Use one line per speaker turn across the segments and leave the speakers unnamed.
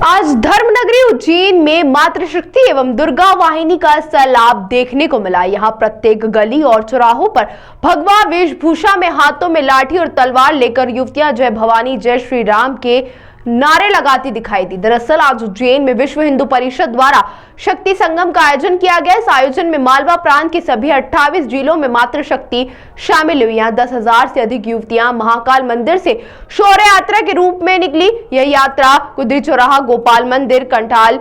आज धर्मनगरी उज्जैन में मातृशक्ति एवं दुर्गा वाहिनी का सैलाब देखने को मिला। यहाँ प्रत्येक गली और चौराहों पर भगवा वेशभूषा में हाथों में लाठी और तलवार लेकर युवतियां जय भवानी जय श्री राम के नारे लगाती दिखाई दी। दरअसल आज उज्जैन में विश्व हिंदू परिषद द्वारा शक्ति संगम का आयोजन किया गया। इस आयोजन में मालवा प्रांत की सभी 28 जिलों में मातृशक्ति शामिल हुई। यहाँ 10,000 से अधिक युवतियां महाकाल मंदिर से शौर्य यात्रा के रूप में निकली। यह यात्रा गुदरी चौराहा, गोपाल मंदिर, कंठाल,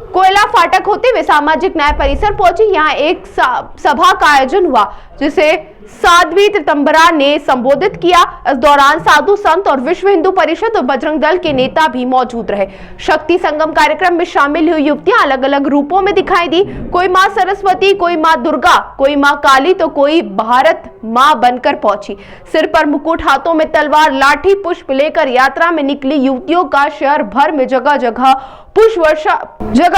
कोयला फाटक होते हुए सामाजिक न्याय परिसर पहुंची। यहाँ एक सभा का आयोजन हुआ जिसे साध्वी त्रितंबरा ने संबोधित किया। इस दौरान साधु संत और विश्व हिंदू परिषद और बजरंग दल के नेता भी मौजूद रहे। शक्ति संगम कार्यक्रम में शामिल हुई युवतियां अलग अलग रूपों में दिखाई दी। कोई मां सरस्वती, कोई मां दुर्गा, कोई मां काली तो कोई भारत मां बनकर पहुंची। सिर पर मुकुट, हाथों में तलवार, लाठी, पुष्प लेकर यात्रा में निकली युवतियों का शहर भर में जगह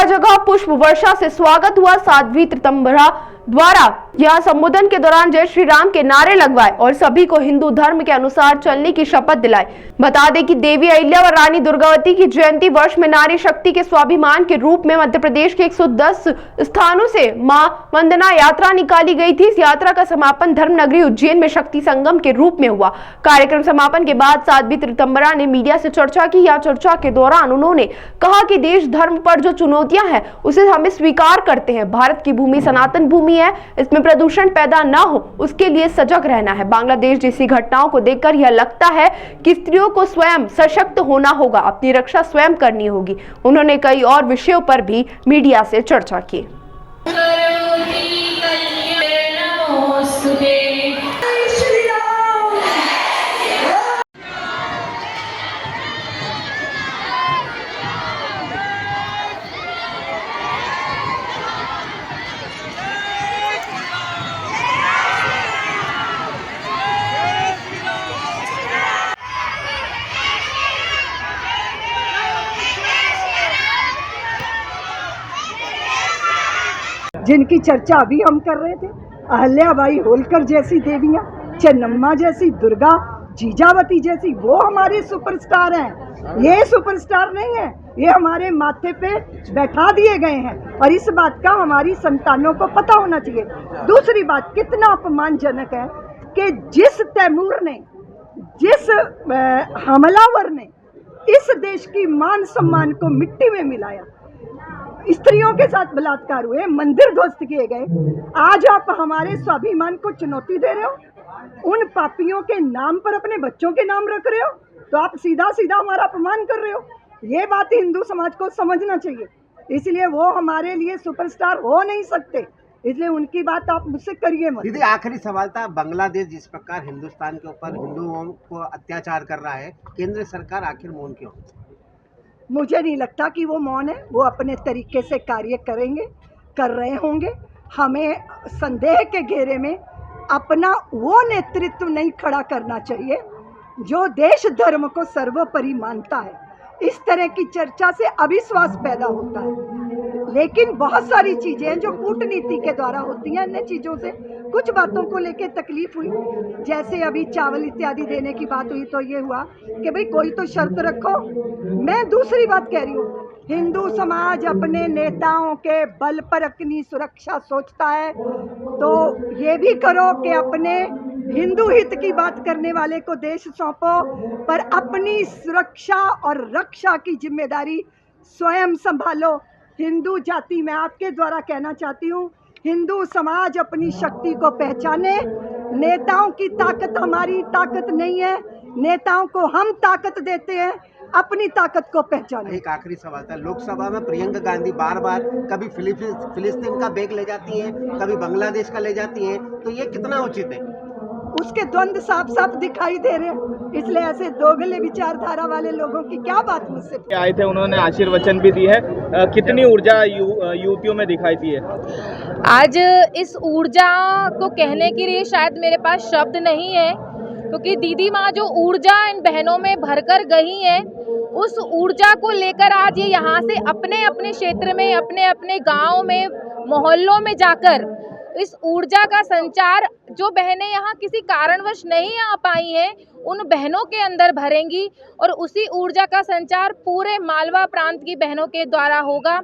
जगह पुष्प वर्षा से स्वागत हुआ। साध्वी त्रितंबरा द्वारा यह संबोधन के दौरान जय श्री राम के नारे लगवाए और सभी को हिंदू धर्म के अनुसार चलने की शपथ दिलाई। बता दें कि देवी अहिल्या और रानी दुर्गावती की जयंती वर्ष में नारी शक्ति के स्वाभिमान के रूप में मध्य प्रदेश के 110 स्थानों से मां वंदना यात्रा निकाली गई थी। इस यात्रा का समापन धर्मनगरी उज्जैन में शक्ति संगम के रूप में हुआ। कार्यक्रम समापन के बाद साध्वी त्रितंबरा ने मीडिया से चर्चा की। यह चर्चा के दौरान उन्होंने कहा कि देश धर्म पर जो चुनौतियां हैं उसे हमें स्वीकार करते हैं। भारत की भूमि सनातन भूमि है, इसमें प्रदूषण पैदा ना हो उसके लिए सजग रहना है। बांग्लादेश जैसी घटनाओं को देखकर यह लगता है कि स्त्रियों को स्वयं सशक्त होना होगा, अपनी रक्षा स्वयं करनी होगी। उन्होंने कई और विषयों पर भी मीडिया से चर्चा की।
जिनकी चर्चा अभी हम कर रहे थे, अहल्याबाई होलकर जैसी देवियां, चन्नम्मा जैसी दुर्गा, जीजावती जैसी, वो हमारे सुपरस्टार हैं। ये सुपरस्टार नहीं है, ये हमारे माथे पे बैठा दिए गए हैं और इस बात का हमारी संतानों को पता होना चाहिए। दूसरी बात, कितना अपमानजनक है कि जिस तैमूर ने, जिस हमलावर ने इस देश की मान सम्मान को मिट्टी में मिलाया, स्त्रियों के साथ बलात्कार हुए, मंदिर ध्वस्त किए गए, आज आप हमारे स्वाभिमान को चुनौती दे रहे हो। उन पापियों के नाम पर अपने बच्चों के नाम रख रहे हो, तो आप सीधा सीधा हमारा अपमान कर रहे हो। ये बात हिंदू समाज को समझना चाहिए। इसलिए वो हमारे लिए सुपरस्टार हो नहीं सकते, इसलिए उनकी बात आप मुझसे करिए मत।
दीदी, आखिरी सवाल था, बांग्लादेश जिस प्रकार हिंदुस्तान के ऊपर हिंदुओं को अत्याचार कर रहा है, केंद्र सरकार आखिर मौन क्यों?
मुझे नहीं लगता कि वो मौन है, वो अपने तरीके से कार्य करेंगे, कर रहे होंगे। हमें संदेह के घेरे में अपना वो नेतृत्व नहीं खड़ा करना चाहिए जो देश धर्म को सर्वोपरि मानता है। इस तरह की चर्चा से अविश्वास पैदा होता है, लेकिन बहुत सारी चीज़ें जो कूटनीति के द्वारा होती हैं, अन्य चीज़ों से कुछ बातों को लेकर तकलीफ हुई, जैसे अभी चावल इत्यादि देने की बात हुई तो ये हुआ कि भाई कोई तो शर्त रखो। मैं दूसरी बात कह रही हूँ, हिंदू समाज अपने नेताओं के बल पर अपनी सुरक्षा सोचता है, तो ये भी करो कि अपने हिंदू हित की बात करने वाले को देश सौंपो, पर अपनी सुरक्षा और रक्षा की जिम्मेदारी स्वयं संभालो। हिंदू जाति मैं आपके द्वारा कहना चाहती हूँ, हिंदू समाज अपनी शक्ति को पहचाने। नेताओं की ताकत हमारी ताकत नहीं है, नेताओं को हम ताकत देते हैं, अपनी ताकत को पहचाने।
एक आखिरी सवाल था, लोकसभा में प्रियंका गांधी बार बार कभी फिलिस्तीन का बैग ले जाती हैं, कभी बांग्लादेश का ले जाती हैं, तो ये कितना उचित है?
उसके द्वंद्व साफ साफ दिखाई दे रहे हैं, इसलिए ऐसे दोगले विचारधारा वाले लोगों की क्या बात मुझसे
आए थे। उन्होंने आशीर्वचन भी दी है, कितनी ऊर्जा युवतियों में दिखाई दी है?
आज इस ऊर्जा को कहने के लिए शायद मेरे पास शब्द नहीं है, क्योंकि दीदी माँ जो ऊर्जा इन बहनों में भरकर गई है, उस ऊर्जा को लेकर आज ये यहाँ से अपने अपने क्षेत्र में, अपने अपने गाँव में, मोहल्लों में जाकर इस ऊर्जा का संचार जो बहनें यहाँ किसी कारणवश नहीं आ पाई हैं उन बहनों के अंदर भरेंगी और उसी ऊर्जा का संचार पूरे मालवा प्रांत की बहनों के द्वारा होगा।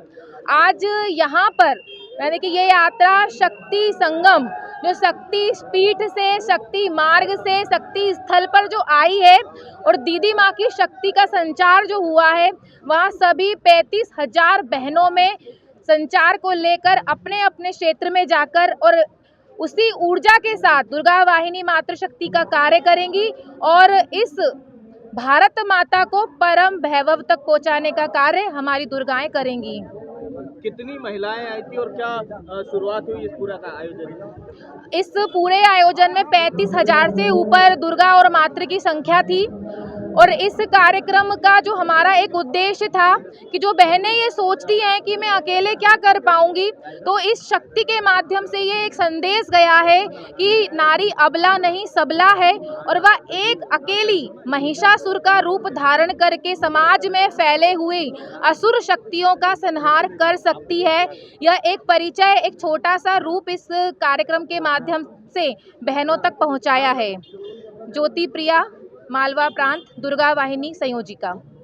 आज यहाँ पर यानी कि ये यात्रा शक्ति संगम जो शक्ति पीठ से, शक्ति मार्ग से, शक्ति स्थल पर जो आई है और दीदी माँ की शक्ति का संचार जो हुआ है, वहाँ सभी 35,000 बहनों में संचार को लेकर अपने अपने क्षेत्र में जाकर और उसी ऊर्जा के साथ दुर्गा वाहिनी मातृशक्ति का कार्य करेंगी और इस भारत माता को परम वैभव तक पहुंचाने का कार्य हमारी दुर्गाएं करेंगी।
कितनी महिलाएं आई थी और क्या शुरुआत हुई इस पूरा का आयोजन?
इस पूरे आयोजन में 35,000 से ऊपर दुर्गा और मातृ की संख्या थी और इस कार्यक्रम का जो हमारा एक उद्देश्य था कि जो बहनें ये सोचती हैं कि मैं अकेले क्या कर पाऊंगी, तो इस शक्ति के माध्यम से ये एक संदेश गया है कि नारी अबला नहीं सबला है और वह एक अकेली महिषासुर का रूप धारण करके समाज में फैले हुए असुर शक्तियों का संहार कर सकती है। यह एक परिचय, एक छोटा सा रूप इस कार्यक्रम के माध्यम से बहनों तक पहुंचाया है। ज्योति प्रिया, मालवा प्रांत, दुर्गा वाहिनी संयोजिका।